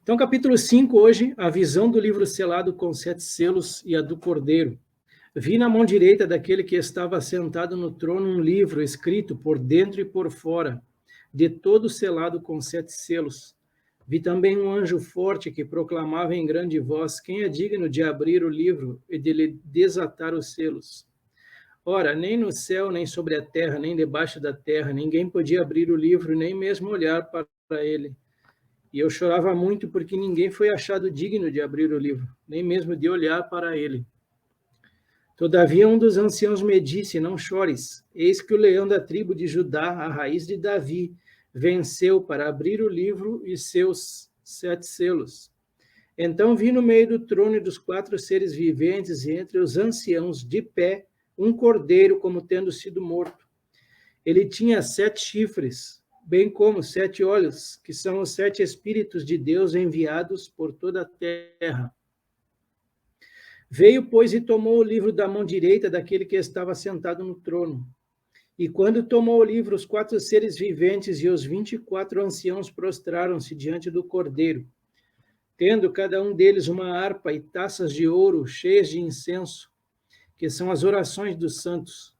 Então, capítulo 5, hoje, a visão do livro selado com 7 selos e a do cordeiro. Vi na mão direita daquele que estava sentado no trono um livro escrito por dentro e por fora, de todo selado com 7 selos. Vi também um anjo forte que proclamava em grande voz: quem é digno de abrir o livro e de lhe desatar os selos? Ora, nem no céu, nem sobre a terra, nem debaixo da terra, ninguém podia abrir o livro, nem mesmo olhar para ele. E eu chorava muito porque ninguém foi achado digno de abrir o livro, nem mesmo de olhar para ele. Todavia um dos anciãos me disse: não chores, eis que o leão da tribo de Judá, a raiz de Davi, venceu para abrir o livro e seus 7 selos. Então vi no meio do trono e dos 4 seres viventes e entre os anciãos, de pé, um cordeiro como tendo sido morto. Ele tinha 7 chifres, bem como 7 olhos, que são os 7 Espíritos de Deus enviados por toda a terra. Veio, pois, e tomou o livro da mão direita daquele que estava sentado no trono. E quando tomou o livro, os 4 seres viventes e os 24 anciãos prostraram-se diante do cordeiro, tendo cada um deles uma harpa e taças de ouro cheias de incenso, que são as orações dos santos.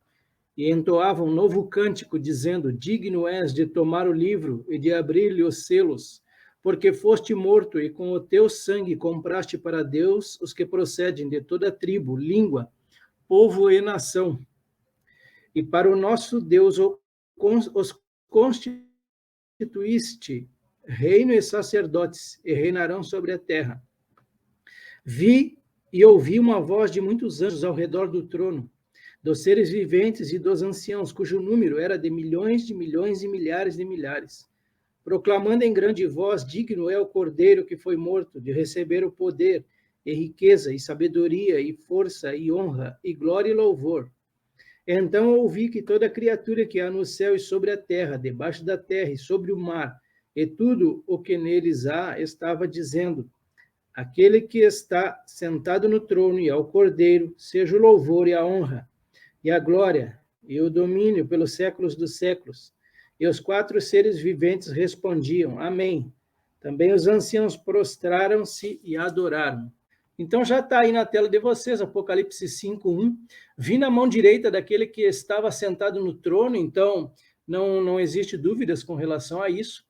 E entoavam um novo cântico, dizendo: digno és de tomar o livro e de abrir-lhe os selos, porque foste morto e com o teu sangue compraste para Deus os que procedem de toda tribo, língua, povo e nação. E para o nosso Deus os constituíste reino e sacerdotes, e reinarão sobre a terra. Vi e ouvi uma voz de muitos anjos ao redor do trono, dos seres viventes e dos anciãos, cujo número era de milhões e milhares de milhares, proclamando em grande voz: digno é o cordeiro que foi morto de receber o poder, e riqueza, e sabedoria, e força, e honra, e glória e louvor. Então ouvi que toda criatura que há no céu e sobre a terra, debaixo da terra e sobre o mar, e tudo o que neles há, estava dizendo: aquele que está sentado no trono e ao cordeiro, seja o louvor e a honra, e a glória, e o domínio pelos séculos dos séculos. E os 4 seres viventes respondiam: amém. Também os anciãos prostraram-se e adoraram. Então já está aí na tela de vocês, Apocalipse 5:1. Vi na mão direita daquele que estava sentado no trono, então não existe dúvidas com relação a isso.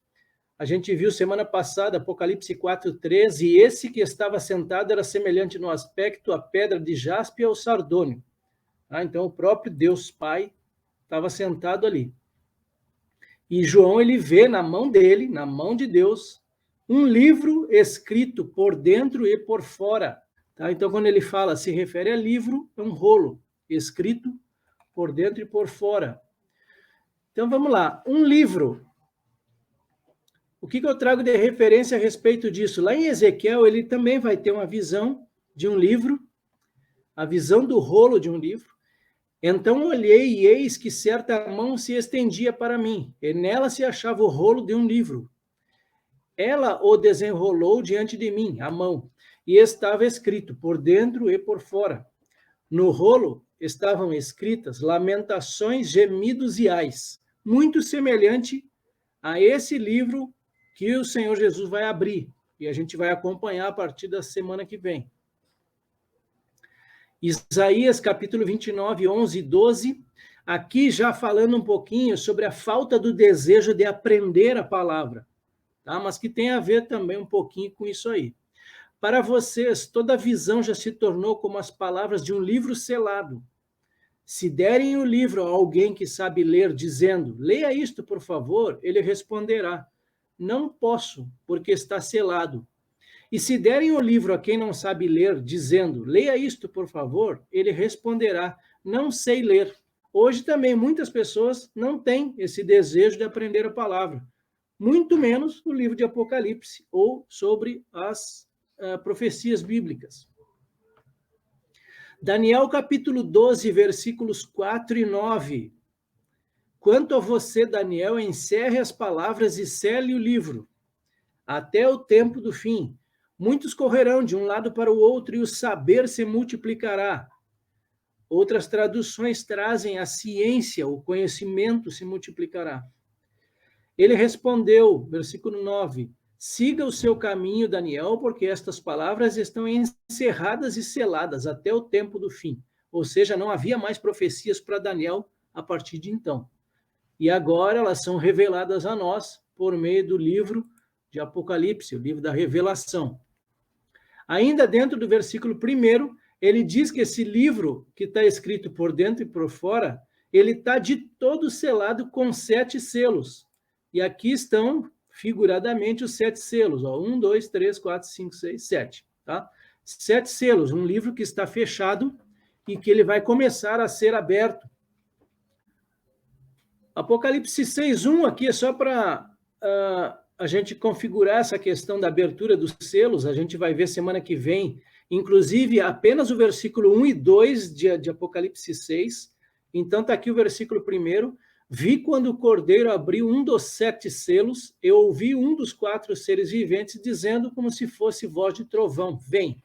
A gente viu semana passada, Apocalipse 4:13, e esse que estava sentado era semelhante no aspecto à pedra de jaspe e ao sardônio. Então o próprio Deus Pai estava sentado ali. E João, ele vê na mão dele, na mão de Deus, um livro escrito por dentro e por fora. Então, quando ele fala, se refere a livro, é um rolo escrito por dentro e por fora. Então, vamos lá. Um livro. O que eu trago de referência a respeito disso? Lá em Ezequiel, ele também vai ter uma visão de um livro, a visão do rolo de um livro. Então olhei, e eis que certa mão se estendia para mim, e nela se achava o rolo de um livro. Ela o desenrolou diante de mim, a mão, e estava escrito por dentro e por fora. No rolo estavam escritas lamentações, gemidos e ais, muito semelhante a esse livro que o Senhor Jesus vai abrir, e a gente vai acompanhar a partir da semana que vem. Isaías, capítulo 29, 11 e 12, aqui já falando um pouquinho sobre a falta do desejo de aprender a palavra, tá? Mas que tem a ver também um pouquinho com isso aí. Para vocês, toda visão já se tornou como as palavras de um livro selado. Se derem o livro a alguém que sabe ler, dizendo: leia isto, por favor, ele responderá: não posso, porque está selado. E se derem o livro a quem não sabe ler, dizendo: leia isto, por favor, ele responderá: não sei ler. Hoje também muitas pessoas não têm esse desejo de aprender a palavra, muito menos o livro de Apocalipse ou sobre as profecias bíblicas. Daniel capítulo 12, versículos 4 e 9. Quanto a você, Daniel, encerre as palavras e cele o livro, até o tempo do fim. Muitos correrão de um lado para o outro e o saber se multiplicará. Outras traduções trazem a ciência, o conhecimento se multiplicará. Ele respondeu, versículo 9, Siga o seu caminho, Daniel, porque estas palavras estão encerradas e seladas até o tempo do fim. Ou seja, não havia mais profecias para Daniel a partir de então. E agora elas são reveladas a nós por meio do livro de Apocalipse, o livro da revelação. Ainda dentro do versículo 1, ele diz que esse livro, que está escrito por dentro e por fora, ele está de todo selado com 7 selos. E aqui estão, figuradamente, os 7 selos. 1, 2, 3, 4, 5, 6, 7. Tá? 7 selos, um livro que está fechado e que ele vai começar a ser aberto. Apocalipse 6:1 aqui é só para a gente configurar essa questão da abertura dos selos. A gente vai ver semana que vem, inclusive, apenas o versículo 1 e 2 de Apocalipse 6. Então, está aqui o versículo 1. Vi quando o Cordeiro abriu um dos 7 selos, eu ouvi um dos 4 seres viventes dizendo como se fosse voz de trovão, vem.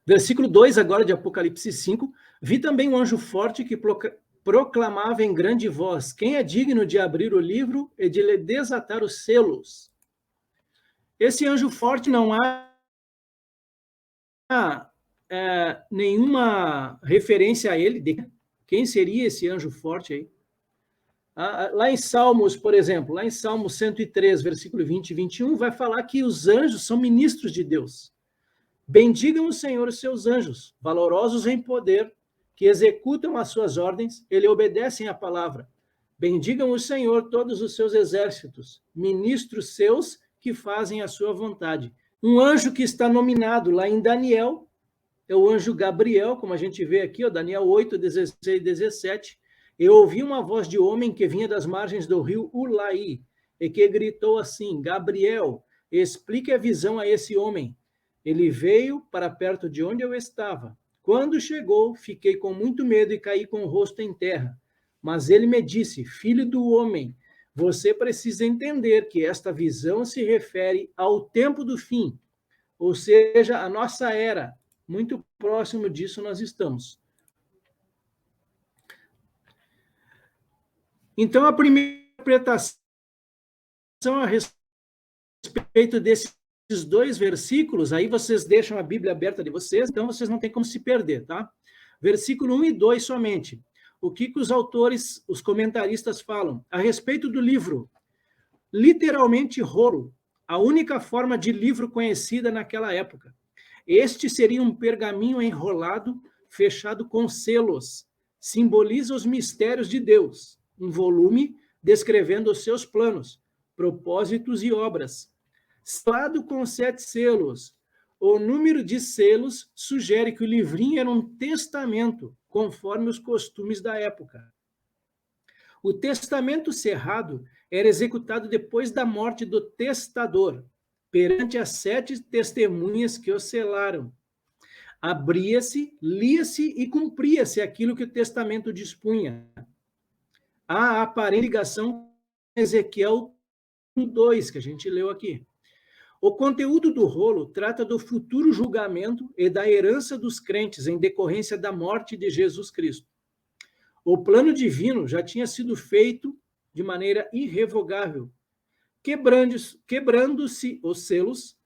Versículo 2 agora de Apocalipse 5, vi também um anjo forte que proclamava em grande voz, quem é digno de abrir o livro e de lhe desatar os selos? Esse anjo forte não há nenhuma referência a ele. Quem seria esse anjo forte aí? Lá em Salmos, por exemplo, lá em Salmos 103, versículo 20 e 21, vai falar que os anjos são ministros de Deus. Bendigam o Senhor os seus anjos, valorosos em poder, que executam as suas ordens, ele obedecem à palavra. Bendigam o Senhor todos os seus exércitos, ministros seus que fazem a sua vontade. Um anjo que está nominado lá em Daniel é o anjo Gabriel, como a gente vê aqui, Daniel 8, 16 e 17. Eu ouvi uma voz de homem que vinha das margens do rio Ulaí, e que gritou assim, Gabriel, explique a visão a esse homem. Ele veio para perto de onde eu estava. Quando chegou, fiquei com muito medo e caí com o rosto em terra. Mas ele me disse, filho do homem, você precisa entender que esta visão se refere ao tempo do fim, ou seja, a nossa era. Muito próximo disso nós estamos. Então, a primeira interpretação a respeito desses 2 versículos, aí vocês deixam a Bíblia aberta de vocês, então vocês não têm como se perder, tá? Versículo 1 e 2 somente. O que os autores, os comentaristas falam? A respeito do livro, literalmente rolo, a única forma de livro conhecida naquela época. Este seria um pergaminho enrolado, fechado com selos. Simboliza os mistérios de Deus. Um volume descrevendo os seus planos, propósitos e obras. Selado com 7 selos. O número de selos sugere que o livrinho era um testamento, conforme os costumes da época. O testamento cerrado era executado depois da morte do testador, perante as 7 testemunhas que o selaram. Abria-se, lia-se e cumpria-se aquilo que o testamento dispunha. Há aparente ligação com Ezequiel 2, que a gente leu aqui. O conteúdo do rolo trata do futuro julgamento e da herança dos crentes em decorrência da morte de Jesus Cristo. O plano divino já tinha sido feito de maneira irrevogável. Quebrando-se os selos,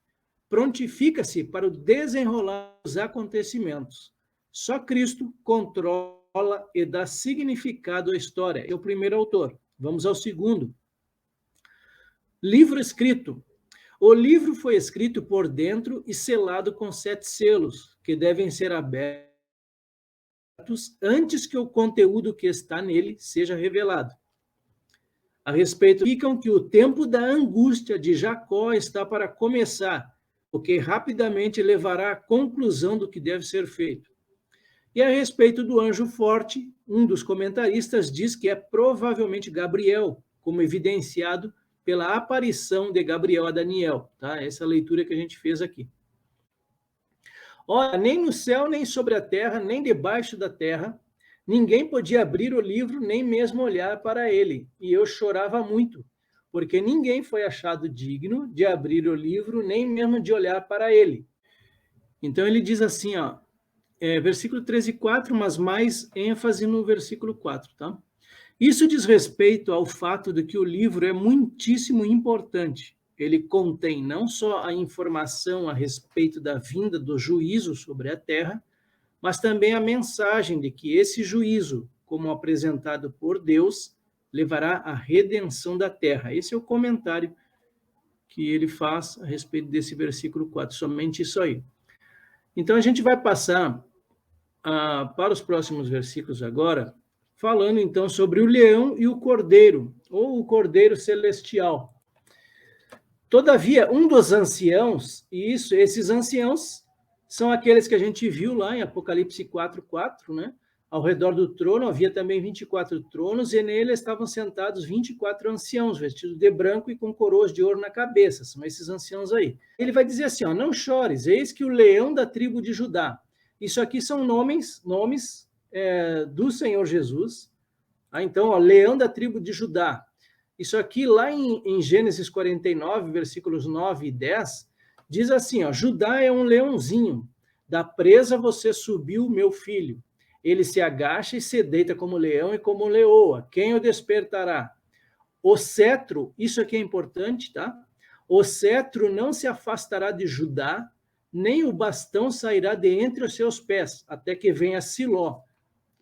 prontifica-se para o desenrolar dos acontecimentos. Só Cristo controla e dá significado à história. É o primeiro autor. Vamos ao segundo. Livro escrito. O livro foi escrito por dentro e selado com 7 selos, que devem ser abertos antes que o conteúdo que está nele seja revelado. A respeito, indicam que o tempo da angústia de Jacó está para começar, o que rapidamente levará à conclusão do que deve ser feito. E a respeito do anjo forte, um dos comentaristas diz que é provavelmente Gabriel, como evidenciado pela aparição de Gabriel a Daniel, tá? Essa leitura que a gente fez aqui. Olha, nem no céu, nem sobre a terra, nem debaixo da terra, ninguém podia abrir o livro, nem mesmo olhar para ele. E eu chorava muito, porque ninguém foi achado digno de abrir o livro, nem mesmo de olhar para ele. Então ele diz assim, versículo 13 e 4, mas mais ênfase no versículo 4, tá? Isso diz respeito ao fato de que o livro é muitíssimo importante. ele contém não só a informação a respeito da vinda do juízo sobre a terra, mas também a mensagem de que esse juízo, como apresentado por Deus, levará à redenção da terra. Esse é o comentário que ele faz a respeito desse versículo 4, somente isso aí. Então, a gente vai passar para os próximos versículos agora, falando então sobre o leão e o cordeiro, ou o cordeiro celestial. Todavia, um dos anciãos, e esses anciãos são aqueles que a gente viu lá em Apocalipse 4:4, né? Ao redor do trono havia também 24 tronos, e nele estavam sentados 24 anciãos, vestidos de branco e com coroas de ouro na cabeça. São esses anciãos aí. Ele vai dizer assim, ó, não chores, eis que o leão da tribo de Judá. Isso aqui são nomes do Senhor Jesus. Então, ó, leão da tribo de Judá. Isso aqui, lá em Gênesis 49, versículos 9 e 10, diz assim, ó, Judá é um leãozinho, da presa você subiu, meu filho. Ele se agacha e se deita como leão e como leoa. Quem o despertará? O cetro, isso aqui é importante, tá? O cetro não se afastará de Judá, nem o bastão sairá de entre os seus pés, até que venha Siló.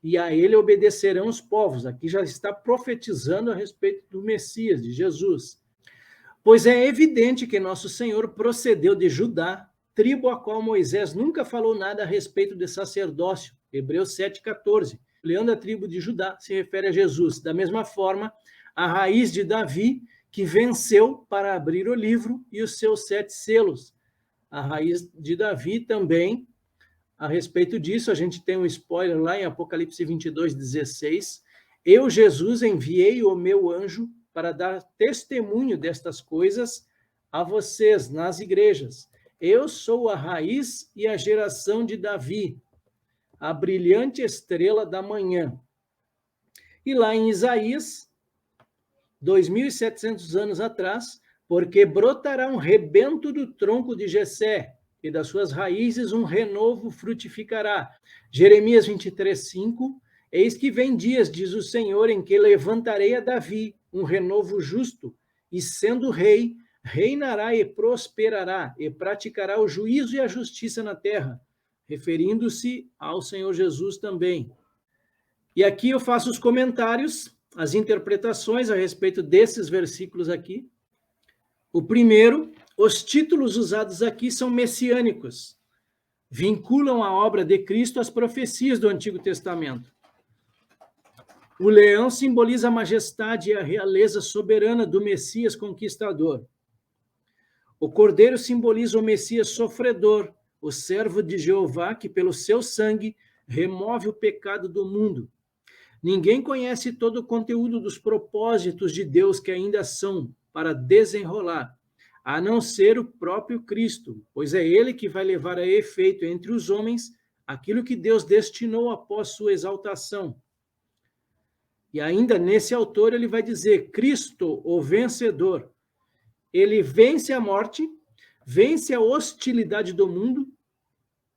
E a ele obedecerão os povos. Aqui já está profetizando a respeito do Messias, de Jesus. Pois é evidente que nosso Senhor procedeu de Judá, tribo a qual Moisés nunca falou nada a respeito de sacerdócio. Hebreus 7,14. O leão da tribo de Judá se refere a Jesus. Da mesma forma, a raiz de Davi, que venceu para abrir o livro e os seus 7 selos. A raiz de Davi também, a respeito disso, a gente tem um spoiler lá em Apocalipse 22:16. Eu, Jesus, enviei o meu anjo para dar testemunho destas coisas a vocês nas igrejas. Eu sou a raiz e a geração de Davi, a brilhante estrela da manhã. E lá em Isaías, 2.700 anos atrás, porque brotará um rebento do tronco de Jessé, e das suas raízes um renovo frutificará. Jeremias 23:5, eis que vem dias, diz o Senhor, em que levantarei a Davi um renovo justo, e sendo rei, reinará e prosperará, e praticará o juízo e a justiça na terra, referindo-se ao Senhor Jesus também. E aqui eu faço os comentários, as interpretações a respeito desses versículos aqui. O primeiro, os títulos usados aqui são messiânicos, vinculam a obra de Cristo às profecias do Antigo Testamento. O leão simboliza a majestade e a realeza soberana do Messias conquistador. O cordeiro simboliza o Messias sofredor, o servo de Jeová que, pelo seu sangue, remove o pecado do mundo. Ninguém conhece todo o conteúdo dos propósitos de Deus que ainda são para desenrolar, a não ser o próprio Cristo, pois é ele que vai levar a efeito entre os homens aquilo que Deus destinou após sua exaltação. E ainda nesse autor ele vai dizer, Cristo, o vencedor, ele vence a morte, vence a hostilidade do mundo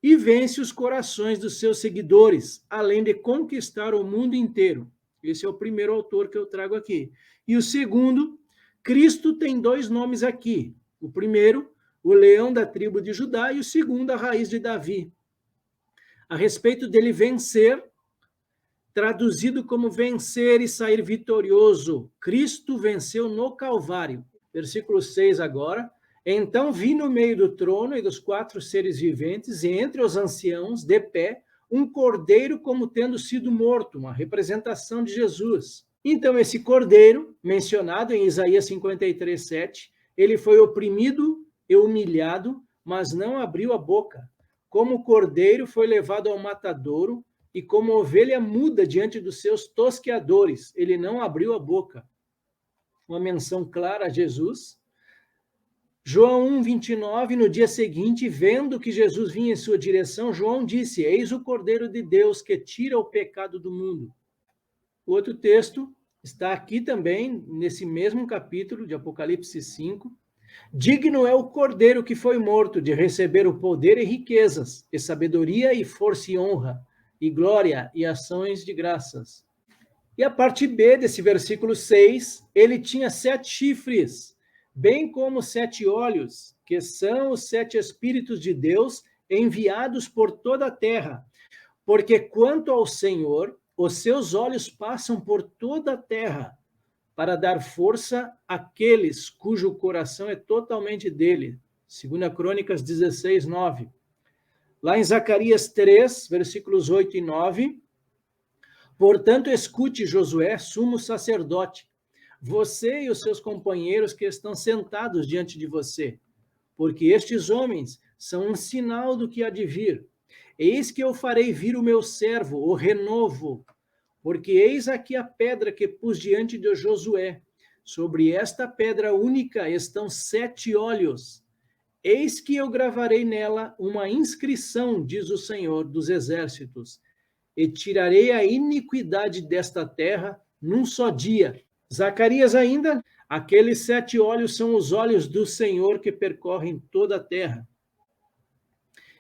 e vence os corações dos seus seguidores, além de conquistar o mundo inteiro. Esse é o primeiro autor que eu trago aqui. E o segundo, Cristo tem 2 nomes aqui. O primeiro, o leão da tribo de Judá, e o segundo, a raiz de Davi. A respeito dele vencer, traduzido como vencer e sair vitorioso. Cristo venceu no Calvário. Versículo 6 agora. Então vi no meio do trono e dos 4 seres viventes, e entre os anciãos, de pé, um cordeiro como tendo sido morto, uma representação de Jesus. Então, esse cordeiro, mencionado em Isaías 53:7, ele foi oprimido e humilhado, mas não abriu a boca. Como cordeiro foi levado ao matadouro, e como ovelha muda diante dos seus tosqueadores, ele não abriu a boca. Uma menção clara a Jesus. João 1:29, no dia seguinte, vendo que Jesus vinha em sua direção, João disse, eis o Cordeiro de Deus que tira o pecado do mundo. O outro texto está aqui também, nesse mesmo capítulo de Apocalipse 5. Digno é o Cordeiro que foi morto de receber o poder e riquezas, e sabedoria e força e honra, e glória e ações de graças. E a parte B desse versículo 6, ele tinha 7 chifres. bem como 7 olhos, que são os 7 Espíritos de Deus enviados por toda a terra. Porque quanto ao Senhor, os seus olhos passam por toda a terra, para dar força àqueles cujo coração é totalmente dele. 2 Crônicas 16, 9. Lá em Zacarias 3, versículos 8 e 9, portanto, escute, Josué, sumo sacerdote, você e os seus companheiros que estão sentados diante de você, porque estes homens são um sinal do que há de vir. Eis que eu farei vir o meu servo, o renovo, porque eis aqui a pedra que pus diante de Josué. Sobre esta pedra única estão 7 olhos. Eis que eu gravarei nela uma inscrição, diz o Senhor dos Exércitos, e tirarei a iniquidade desta terra num só dia. Zacarias ainda, aqueles 7 olhos são os olhos do Senhor que percorrem toda a terra.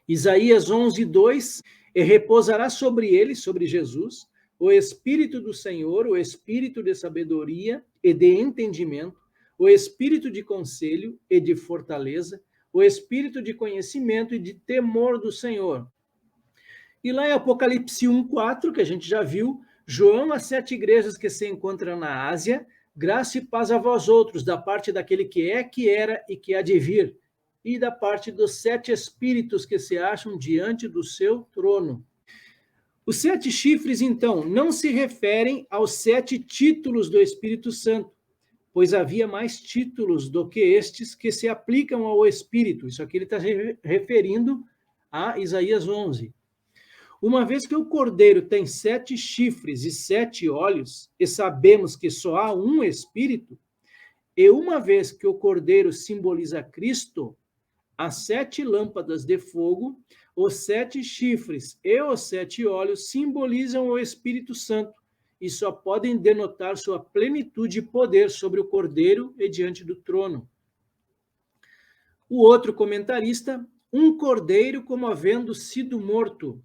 Isaías 11, 2, e repousará sobre ele, sobre Jesus, o Espírito do Senhor, o Espírito de sabedoria e de entendimento, o Espírito de conselho e de fortaleza, o Espírito de conhecimento e de temor do Senhor. E lá em Apocalipse 1, 4, que a gente já viu, João, as 7 igrejas que se encontram na Ásia, graça e paz a vós outros, da parte daquele que é, que era e que há de vir, e da parte dos 7 espíritos que se acham diante do seu trono. Os 7 chifres, então, não se referem aos 7 títulos do Espírito Santo, pois havia mais títulos do que estes que se aplicam ao Espírito. Isso aqui ele está referindo a Isaías 11. Uma vez que o cordeiro tem 7 chifres e 7 olhos, e sabemos que só há um Espírito, e uma vez que o cordeiro simboliza Cristo, as 7 lâmpadas de fogo, os 7 chifres e os 7 olhos simbolizam o Espírito Santo e só podem denotar sua plenitude e poder sobre o Cordeiro e diante do trono. O outro comentarista, um cordeiro como havendo sido morto.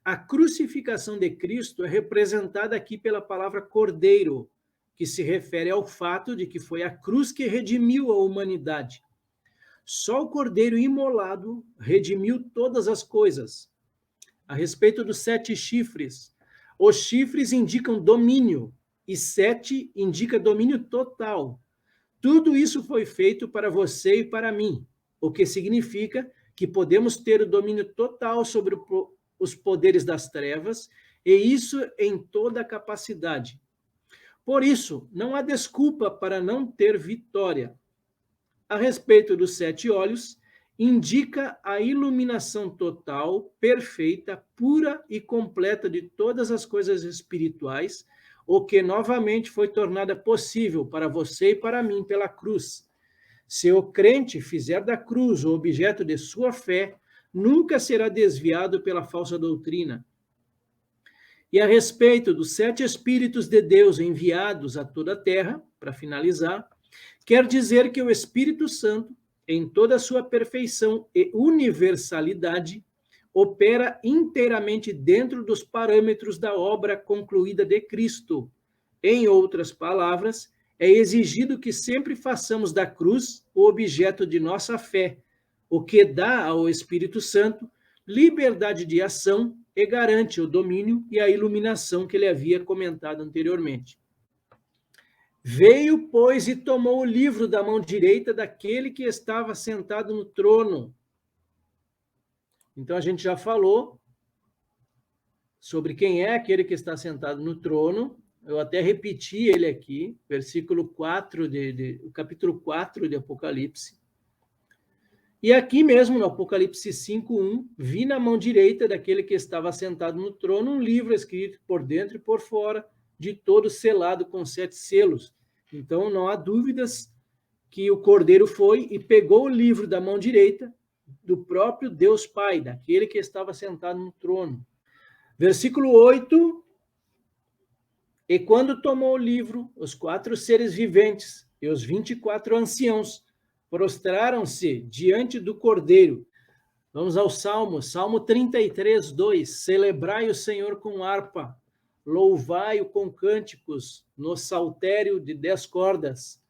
A crucificação de Cristo é representada aqui pela palavra cordeiro, que se refere ao fato de que foi a cruz que redimiu a humanidade. Só o cordeiro imolado redimiu todas as coisas. A respeito dos 7 chifres, os chifres indicam domínio, e 7 indica domínio total. Tudo isso foi feito para você e para mim, o que significa que podemos ter o domínio total sobre os poderes das trevas, e isso em toda a capacidade. Por isso, não há desculpa para não ter vitória. A respeito dos 7 olhos, indica a iluminação total, perfeita, pura e completa de todas as coisas espirituais, o que novamente foi tornada possível para você e para mim pela cruz. Se o crente fizer da cruz o objeto de sua fé, nunca será desviado pela falsa doutrina. E a respeito dos 7 Espíritos de Deus enviados a toda a terra, para finalizar, quer dizer que o Espírito Santo, em toda a sua perfeição e universalidade, opera inteiramente dentro dos parâmetros da obra concluída de Cristo. Em outras palavras, é exigido que sempre façamos da cruz o objeto de nossa fé, o que dá ao Espírito Santo liberdade de ação e garante o domínio e a iluminação que ele havia comentado anteriormente. Veio, pois, e tomou o livro da mão direita daquele que estava sentado no trono. Então, a gente já falou sobre quem é aquele que está sentado no trono. Eu até repeti ele aqui, versículo 4, o capítulo 4 de Apocalipse. E aqui mesmo, no Apocalipse 5:1, vi na mão direita daquele que estava sentado no trono um livro escrito por dentro e por fora, de todo selado com 7 selos. Então, não há dúvidas que o Cordeiro foi e pegou o livro da mão direita do próprio Deus Pai, daquele que estava sentado no trono. Versículo 8, e quando tomou o livro, os 4 seres viventes e os 24 anciãos prostraram-se diante do Cordeiro. Vamos ao Salmo, Salmo 33, 2. Celebrai o Senhor com harpa, louvai-o com cânticos no saltério de 10 cordas.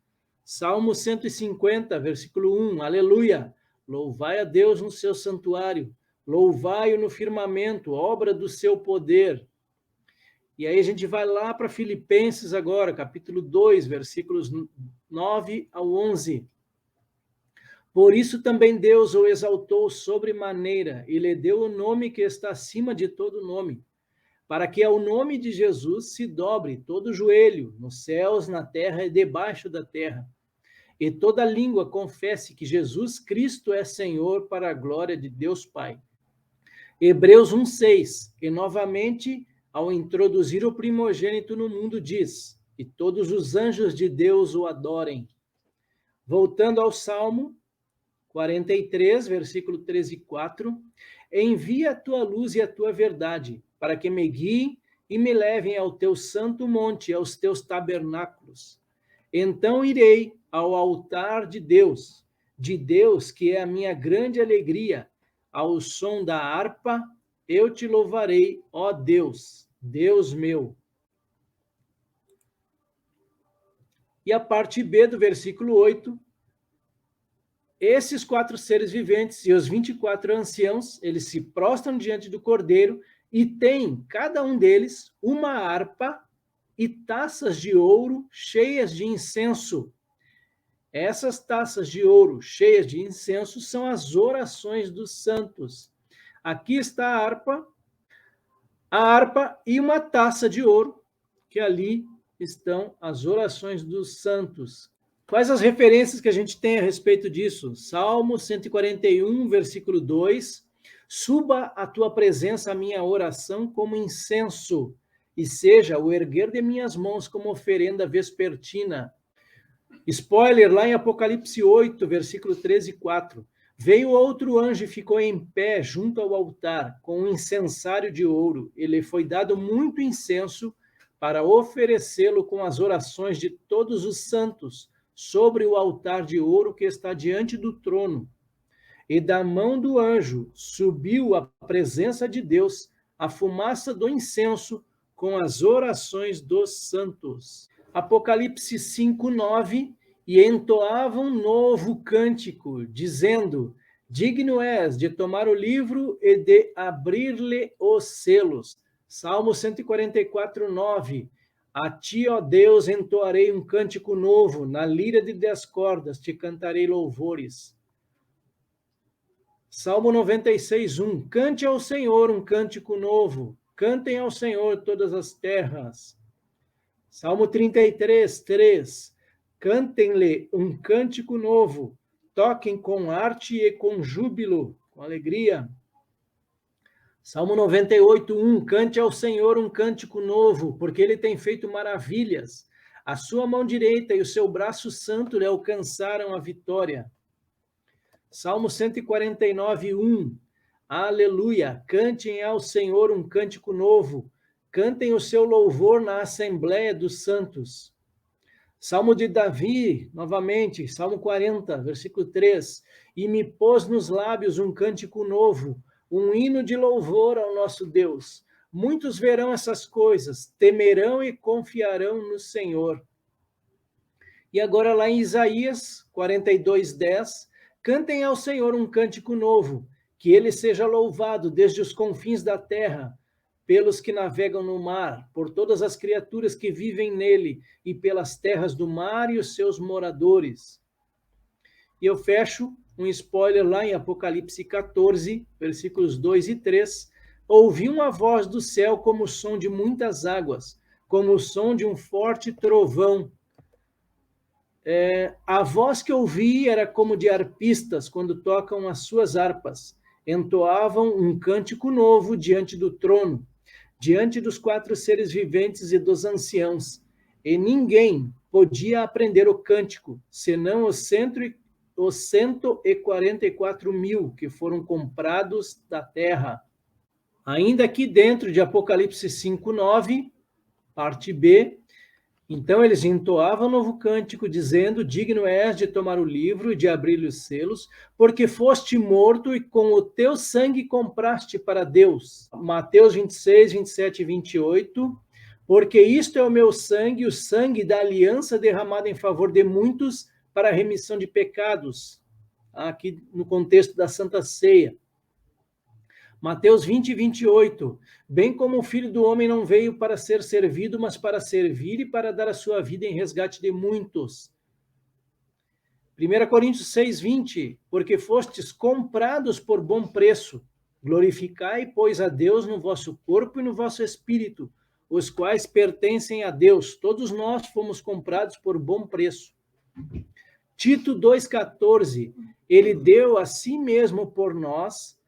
Salmo 150, versículo 1, aleluia! Louvai a Deus no seu santuário, louvai-o no firmamento, obra do seu poder. E aí a gente vai lá para Filipenses agora, capítulo 2, versículos 9 ao 11. Por isso também Deus o exaltou sobremaneira e lhe deu o nome que está acima de todo nome, para que ao nome de Jesus se dobre todo joelho, nos céus, na terra e debaixo da terra, e toda língua confesse que Jesus Cristo é Senhor, para a glória de Deus Pai. Hebreus 1:6, que novamente, ao introduzir o primogênito no mundo, diz: e todos os anjos de Deus o adorem. Voltando ao Salmo 43, versículo 13 e 4, envia a tua luz e a tua verdade, para que me guiem e me levem ao teu santo monte, aos teus tabernáculos. Então irei ao altar de Deus que é a minha grande alegria, ao som da harpa, eu te louvarei, ó Deus, Deus meu. E a parte B do versículo 8, esses 4 seres viventes e os 24 anciãos, eles se prostram diante do Cordeiro e têm, cada um deles, uma harpa e taças de ouro cheias de incenso. Essas taças de ouro cheias de incenso são as orações dos santos. Aqui está a harpa e uma taça de ouro, que ali estão as orações dos santos. Quais as referências que a gente tem a respeito disso? Salmo 141, versículo 2. Suba à tua presença a minha oração como incenso, e seja o erguer de minhas mãos como oferenda vespertina. Spoiler, lá em Apocalipse 8, versículo 13 e 4. Veio outro anjo e ficou em pé junto ao altar, com um incensário de ouro. Ele foi dado muito incenso para oferecê-lo com as orações de todos os santos sobre o altar de ouro que está diante do trono. E da mão do anjo subiu à presença de Deus a fumaça do incenso com as orações dos santos. Apocalipse 5, 9, e entoava um novo cântico, dizendo: digno és de tomar o livro e de abrir-lhe os selos. Salmo 144, 9. A ti, ó Deus, entoarei um cântico novo, na lira de 10 cordas te cantarei louvores. Salmo 96, 1. Cante ao Senhor um cântico novo, cantem ao Senhor todas as terras. Salmo 33, 3. Cantem-lhe um cântico novo, toquem com arte e com júbilo, com alegria. Salmo 98, 1. Cante ao Senhor um cântico novo, porque ele tem feito maravilhas. A sua mão direita e o seu braço santo lhe alcançaram a vitória. Salmo 149, 1. Aleluia! Cantem ao Senhor um cântico novo, cantem o seu louvor na Assembleia dos Santos. Salmo de Davi, novamente, Salmo 40, versículo 3. E me pôs nos lábios um cântico novo, um hino de louvor ao nosso Deus. Muitos verão essas coisas, temerão e confiarão no Senhor. E agora lá em Isaías 42, 10. Cantem ao Senhor um cântico novo, que ele seja louvado desde os confins da terra, pelos que navegam no mar, por todas as criaturas que vivem nele, e pelas terras do mar e os seus moradores. E eu fecho um spoiler lá em Apocalipse 14, versículos 2 e 3. Ouvi uma voz do céu como o som de muitas águas, como o som de um forte trovão. A voz que ouvi era como de arpistas quando tocam as suas harpas. Entoavam um cântico novo diante do trono, diante dos 4 seres viventes e dos anciãos. E ninguém podia aprender o cântico, senão os 144 mil que foram comprados da terra. Ainda aqui dentro de Apocalipse 5, 9, parte B, então eles entoavam um novo cântico, dizendo: digno és de tomar o livro e de abrir os selos, porque foste morto e com o teu sangue compraste para Deus. Mateus 26, 27 e 28. Porque isto é o meu sangue, o sangue da aliança derramado em favor de muitos para a remissão de pecados, aqui no contexto da Santa Ceia. Mateus 20, 28. Bem como o Filho do Homem não veio para ser servido, mas para servir e para dar a sua vida em resgate de muitos. 1 Coríntios 6, 20. Porque fostes comprados por bom preço. Glorificai, pois, a Deus no vosso corpo e no vosso espírito, os quais pertencem a Deus. Todos nós fomos comprados por bom preço. Tito 2,14. Ele deu a si mesmo por nós,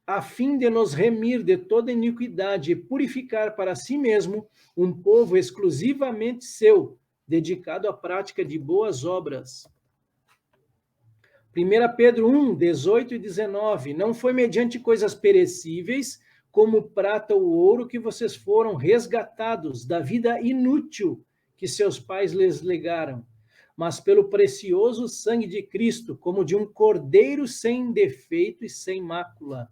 a fim de nos remir de toda iniquidade e purificar para si mesmo um povo exclusivamente seu, dedicado à prática de boas obras. 1 Pedro 1, 18 e 19. Não foi mediante coisas perecíveis, como prata ou ouro, que vocês foram resgatados da vida inútil que seus pais lhes legaram, mas pelo precioso sangue de Cristo, como de um cordeiro sem defeito e sem mácula.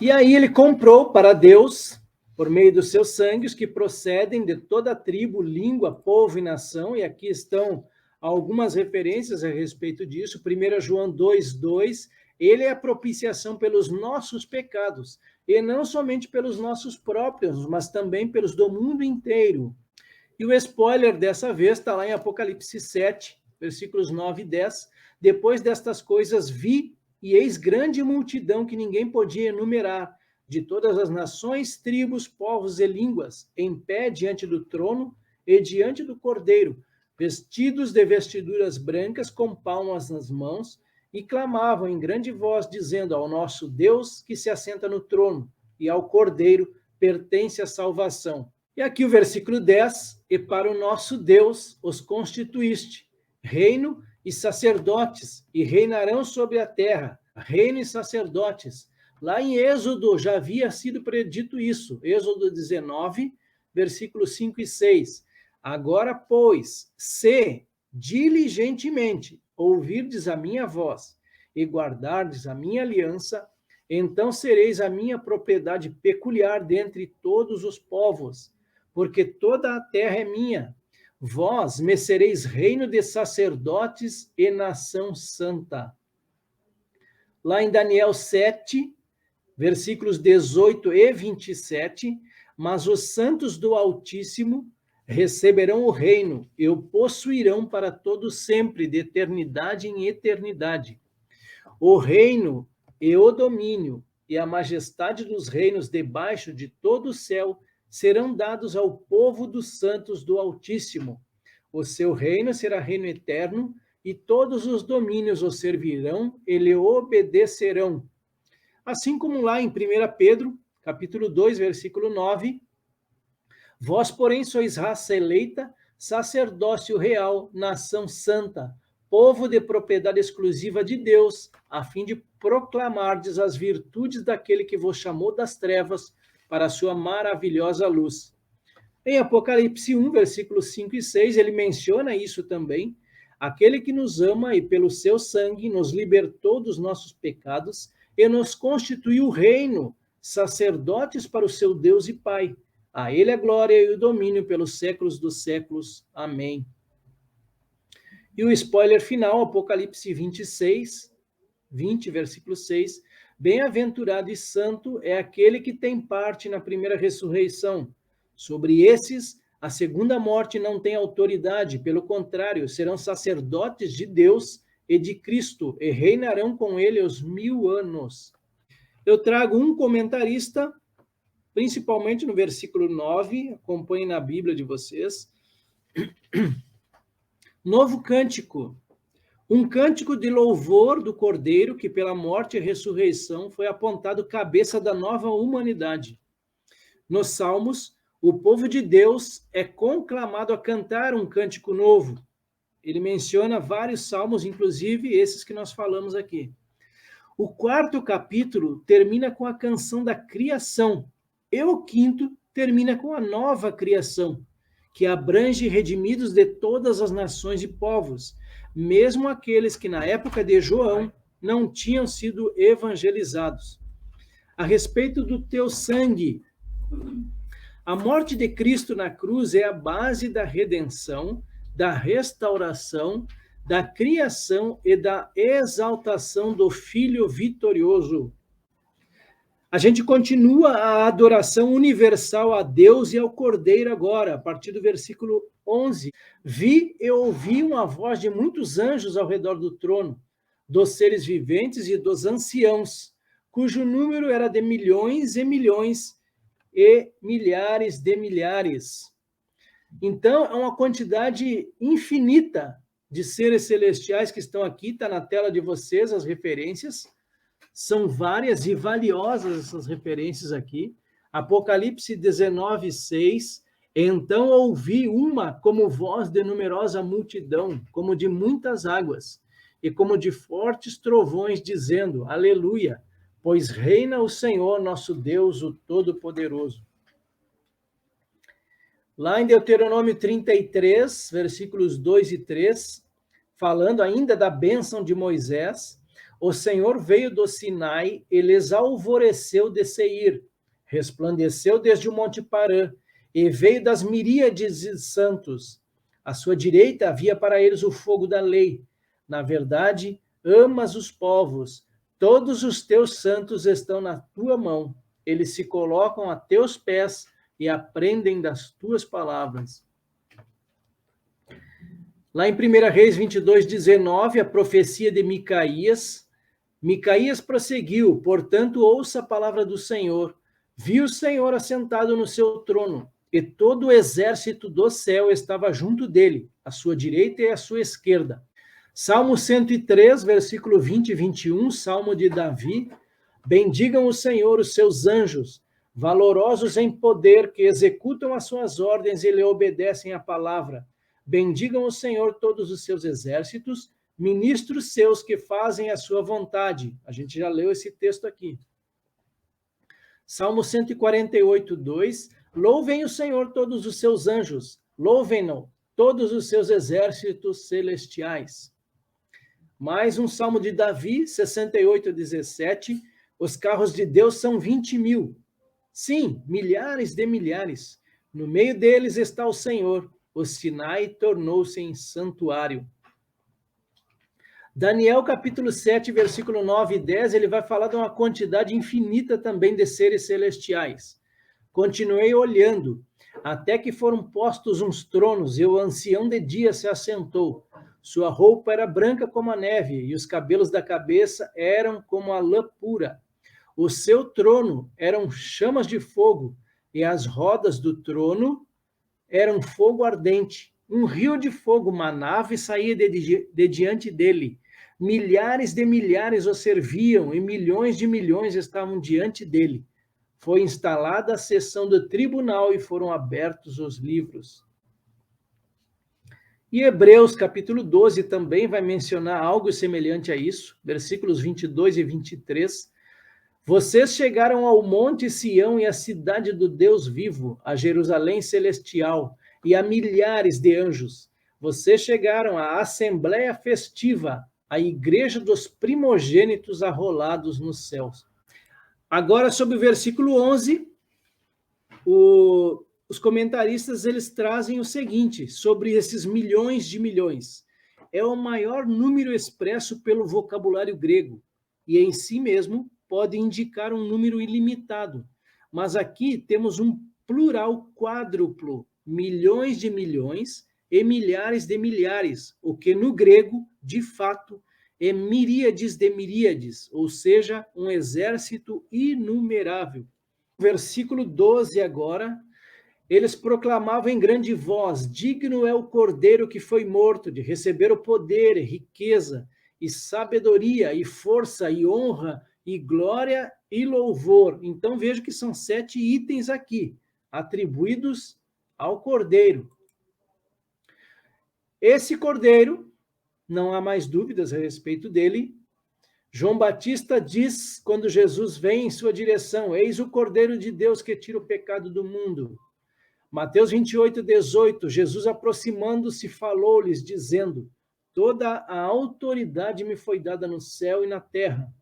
E aí ele comprou para Deus, por meio do seu sangue, os que procedem de toda a tribo, língua, povo e nação, e aqui estão algumas referências a respeito disso. 1 João 2,2, ele é a propiciação pelos nossos pecados, e não somente pelos nossos próprios, mas também pelos do mundo inteiro. E o spoiler dessa vez está lá em Apocalipse 7, versículos 9 e 10. Depois destas coisas vi, e eis grande multidão que ninguém podia enumerar, de todas as nações, tribos, povos e línguas, em pé diante do trono e diante do Cordeiro, vestidos de vestiduras brancas, com palmas nas mãos, e clamavam em grande voz, dizendo: ao nosso Deus que se assenta no trono, e ao Cordeiro pertence a salvação. E aqui o versículo 10, e para o nosso Deus os constituíste, reino e sacerdotes, e reinarão sobre a terra, reino e sacerdotes. Lá em Êxodo já havia sido predito isso, Êxodo 19, versículos 5 e 6. Agora, pois, se diligentemente ouvirdes a minha voz e guardardes a minha aliança, então sereis a minha propriedade peculiar dentre todos os povos, porque toda a terra é minha. Vós me sereis reino de sacerdotes e nação santa. Lá em Daniel 7, versículos 18 e 27, mas os santos do Altíssimo receberão o reino e o possuirão para todo sempre, de eternidade em eternidade. O reino e o domínio e a majestade dos reinos debaixo de todo o céu serão dados ao povo dos santos do Altíssimo. O seu reino será reino eterno, e todos os domínios o servirão e lhe obedecerão. Assim como lá em 1 Pedro, capítulo 2, versículo 9, vós, porém, sois raça eleita, sacerdócio real, nação santa, povo de propriedade exclusiva de Deus, a fim de proclamardes as virtudes daquele que vos chamou das trevas para a sua maravilhosa luz. Em Apocalipse 1, versículos 5 e 6, ele menciona isso também. Aquele que nos ama e pelo seu sangue nos libertou dos nossos pecados e nos constituiu reino, sacerdotes para o seu Deus e Pai. A ele a glória e o domínio pelos séculos dos séculos. Amém. E o spoiler final, Apocalipse 26, 20, versículo 6. Bem-aventurado e santo é aquele que tem parte na primeira ressurreição. Sobre esses, a segunda morte não tem autoridade, pelo contrário, serão sacerdotes de Deus e de Cristo, e reinarão com ele os 1000 anos. Eu trago um comentarista, principalmente no versículo 9, acompanhem na Bíblia de vocês. Novo cântico. Um cântico de louvor do Cordeiro, que pela morte e ressurreição foi apontado cabeça da nova humanidade. Nos Salmos, o povo de Deus é conclamado a cantar um cântico novo. Ele menciona vários salmos, inclusive esses que nós falamos aqui. O 4º capítulo termina com a canção da criação, e o 5º termina com a nova criação, que abrange redimidos de todas as nações e povos, mesmo aqueles que na época de João não tinham sido evangelizados. A respeito do teu sangue, a morte de Cristo na cruz é a base da redenção, da restauração, da criação e da exaltação do Filho vitorioso. A gente continua a adoração universal a Deus e ao Cordeiro agora, a partir do versículo 11. Vi e ouvi uma voz de muitos anjos ao redor do trono, dos seres viventes e dos anciãos, cujo número era de milhões e milhões e milhares de milhares. Então, é uma quantidade infinita de seres celestiais que estão aqui, está na tela de vocês as referências. São várias e valiosas essas referências aqui. Apocalipse 19, 6. Então ouvi uma como voz de numerosa multidão, como de muitas águas, e como de fortes trovões, dizendo, aleluia, pois reina o Senhor nosso Deus, o Todo-Poderoso. Lá em Deuteronômio 33, versículos 2 e 3, falando ainda da bênção de Moisés, o Senhor veio do Sinai e lhes alvoreceu de Seir, resplandeceu desde o Monte Parã, e veio das miríades de santos. À sua direita havia para eles o fogo da lei. Na verdade, amas os povos, todos os teus santos estão na tua mão. Eles se colocam a teus pés e aprendem das tuas palavras. Lá em 1 Reis 22, 19, a profecia de Micaías. Micaías prosseguiu, portanto, ouça a palavra do Senhor. Vi o Senhor assentado no seu trono, e todo o exército do céu estava junto dele, à sua direita e à sua esquerda. Salmo 103, versículo 20 e 21, Salmo de Davi. Bendigam o Senhor os seus anjos, valorosos em poder, que executam as suas ordens e lhe obedecem a palavra. Bendigam o Senhor todos os seus exércitos, ministros seus que fazem a sua vontade. A gente já leu esse texto aqui. Salmo 148, 2. Louvem o Senhor todos os seus anjos, louvem-no todos os seus exércitos celestiais. Mais um Salmo de Davi, 68, 17. Os carros de Deus são 20.000. Sim, milhares de milhares. No meio deles está o Senhor. O Sinai tornou-se em santuário. Daniel, capítulo 7, versículo 9 e 10, ele vai falar de uma quantidade infinita também de seres celestiais. Continuei olhando, até que foram postos uns tronos, e o ancião de dia se assentou. Sua roupa era branca como a neve, e os cabelos da cabeça eram como a lã pura. O seu trono eram chamas de fogo, e as rodas do trono eram fogo ardente. Um rio de fogo manava e saía de diante dele. Milhares de milhares o serviam, e milhões de milhões estavam diante dele. Foi instalada a sessão do tribunal e foram abertos os livros. E Hebreus, capítulo 12, também vai mencionar algo semelhante a isso, versículos 22 e 23. Vocês chegaram ao monte Sião e à cidade do Deus vivo, a Jerusalém celestial e a milhares de anjos. Vocês chegaram à assembleia festiva, a igreja dos primogênitos arrolados nos céus. Agora, sobre o versículo 11, os comentaristas eles trazem o seguinte, sobre esses milhões de milhões. É o maior número expresso pelo vocabulário grego, e em si mesmo pode indicar um número ilimitado. Mas aqui temos um plural quádruplo, milhões de milhões e milhares de milhares, o que no grego, de fato, é miríades de miríades, ou seja, um exército inumerável. Versículo 12 agora, eles proclamavam em grande voz, digno é o cordeiro que foi morto de receber o poder, e riqueza, e sabedoria, e força, e honra, e glória, e louvor. Então vejo que são 7 itens aqui, atribuídos ao cordeiro. Esse cordeiro, não há mais dúvidas a respeito dele. João Batista diz, quando Jesus vem em sua direção, eis o Cordeiro de Deus que tira o pecado do mundo. Mateus 28, 18, Jesus aproximando-se falou-lhes, dizendo, toda a autoridade me foi dada no céu e na terra.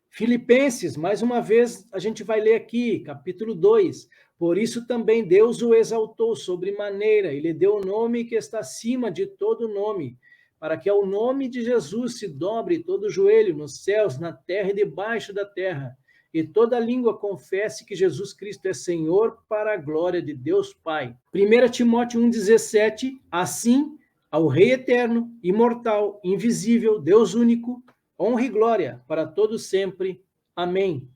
Filipenses, mais uma vez, a gente vai ler aqui, capítulo 2. Por isso também Deus o exaltou sobremaneira e lhe deu o nome que está acima de todo nome, para que ao nome de Jesus se dobre todo o joelho nos céus, na terra e debaixo da terra, e toda língua confesse que Jesus Cristo é Senhor, para a glória de Deus Pai. 1 Timóteo 1,17, assim, ao Rei eterno, imortal, invisível, Deus único, honra e glória para todos sempre. Amém.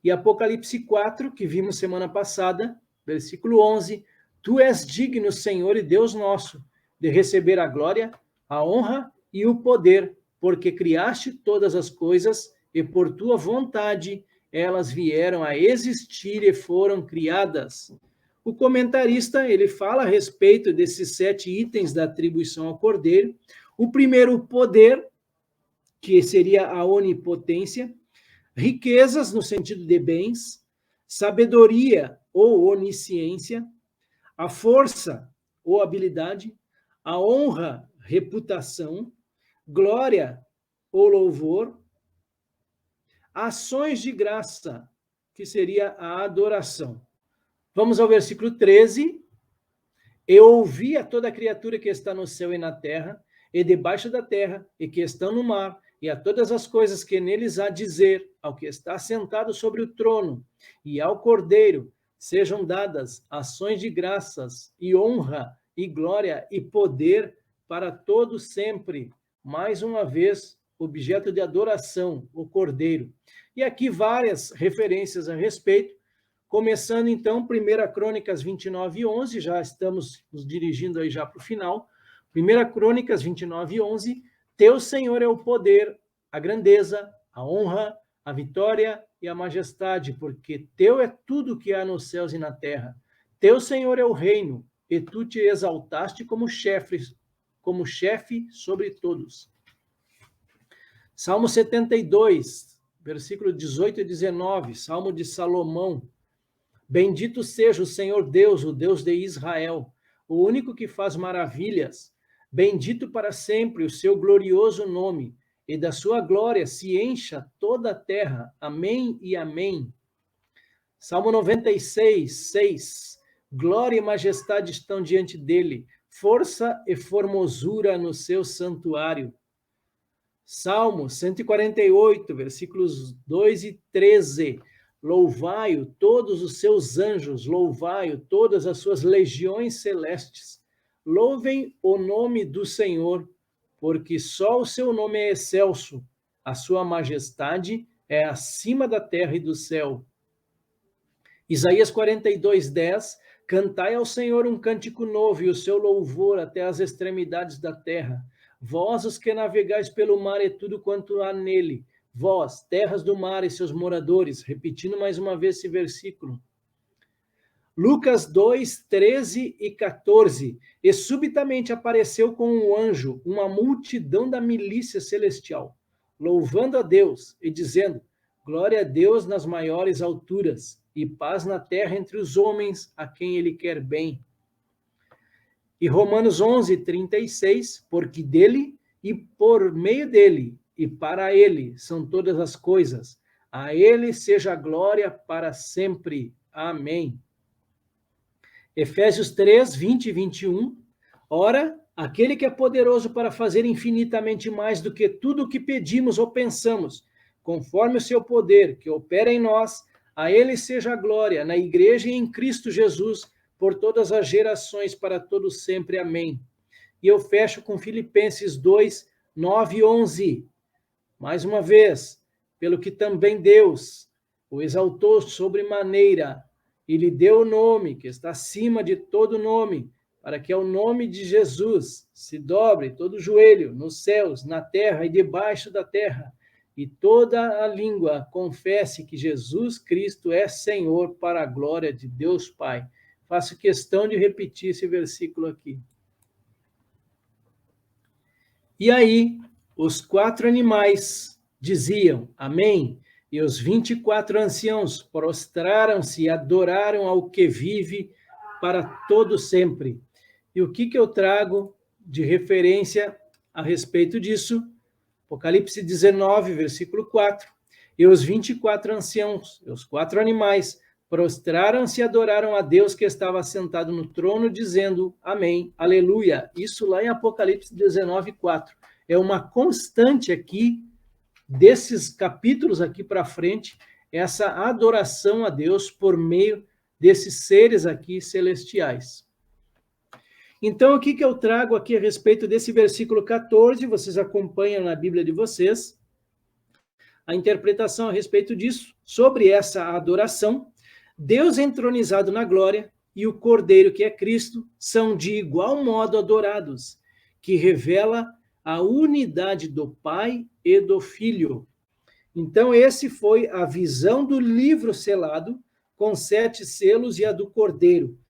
E Apocalipse 4, que vimos semana passada, versículo 11, Tu és digno, Senhor e Deus nosso, de receber a glória, a honra e o poder, porque criaste todas as coisas e por tua vontade elas vieram a existir e foram criadas. O comentarista, ele fala a respeito desses 7 itens da atribuição ao Cordeiro. O primeiro, o poder, que seria a onipotência, riquezas no sentido de bens, sabedoria ou onisciência, a força ou habilidade, a honra, reputação, glória ou louvor, ações de graça, que seria a adoração. Vamos ao versículo 13. Eu ouvi a toda criatura que está no céu e na terra, e debaixo da terra, e que estão no mar, e a todas as coisas que neles há dizer, ao que está sentado sobre o trono, e ao Cordeiro, sejam dadas ações de graças, e honra, e glória, e poder para todo sempre. Mais uma vez, objeto de adoração, o Cordeiro. E aqui várias referências a respeito, começando então, 1 Crônicas 29:11, já estamos nos dirigindo aí já para o final. 1 Crônicas 29:11, Teu, Senhor, é o poder, a grandeza, a honra, a vitória e a majestade, porque Teu é tudo que há nos céus e na terra. Teu, Senhor, é o reino, e Tu te exaltaste como chefe sobre todos. Salmo 72, versículo 18 e 19, Salmo de Salomão. Bendito seja o Senhor Deus, o Deus de Israel, o único que faz maravilhas. Bendito para sempre o seu glorioso nome, e da sua glória se encha toda a terra. Amém e amém. Salmo 96, 6. Glória e majestade estão diante dele, força e formosura no seu santuário. Salmo 148, versículos 2 e 13. Louvai-o todos os seus anjos, louvai-o todas as suas legiões celestes. Louvem o nome do Senhor, porque só o seu nome é excelso, a sua majestade é acima da terra e do céu. Isaías 42:10. Cantai ao Senhor um cântico novo e o seu louvor até as extremidades da terra. Vós, os que navegais pelo mar e tudo quanto há nele, vós, terras do mar e seus moradores, repetindo mais uma vez esse versículo. Lucas 2, 13 e 14. E subitamente apareceu com um anjo uma multidão da milícia celestial, louvando a Deus e dizendo: Glória a Deus nas maiores alturas, e paz na terra entre os homens a quem ele quer bem. E Romanos 11, 36, porque dele e por meio dele e para ele são todas as coisas. A ele seja a glória para sempre. Amém. Efésios 3, 20 e 21. Ora, aquele que é poderoso para fazer infinitamente mais do que tudo o que pedimos ou pensamos, conforme o seu poder que opera em nós, a ele seja a glória na igreja e em Cristo Jesus, por todas as gerações, para todos sempre. Amém. E eu fecho com Filipenses 2, 9 e 11. Mais uma vez, pelo que também Deus o exaltou sobremaneira, e lhe deu o nome que está acima de todo nome, para que ao nome de Jesus se dobre todo o joelho, nos céus, na terra e debaixo da terra, e toda a língua confesse que Jesus Cristo é Senhor, para a glória de Deus Pai. Faço questão de repetir esse versículo aqui. E aí, os 4 animais diziam amém, e os 24 anciãos prostraram-se e adoraram ao que vive para todo sempre. E o que eu trago de referência a respeito disso? Apocalipse 19, versículo 4. E os 24 anciãos, e os 4 animais, Prostraram-se e adoraram a Deus que estava sentado no trono, dizendo amém, aleluia. Isso lá em Apocalipse 19:4. É uma constante aqui, desses capítulos aqui para frente, essa adoração a Deus por meio desses seres aqui celestiais. Então, o que eu trago aqui a respeito desse versículo 14? Vocês acompanham na Bíblia de vocês a interpretação a respeito disso, sobre essa adoração. Deus entronizado na glória e o Cordeiro, que é Cristo, são de igual modo adorados, que revela a unidade do Pai e do Filho. Então, esse foi a visão do livro selado, com 7 selos, e a do Cordeiro.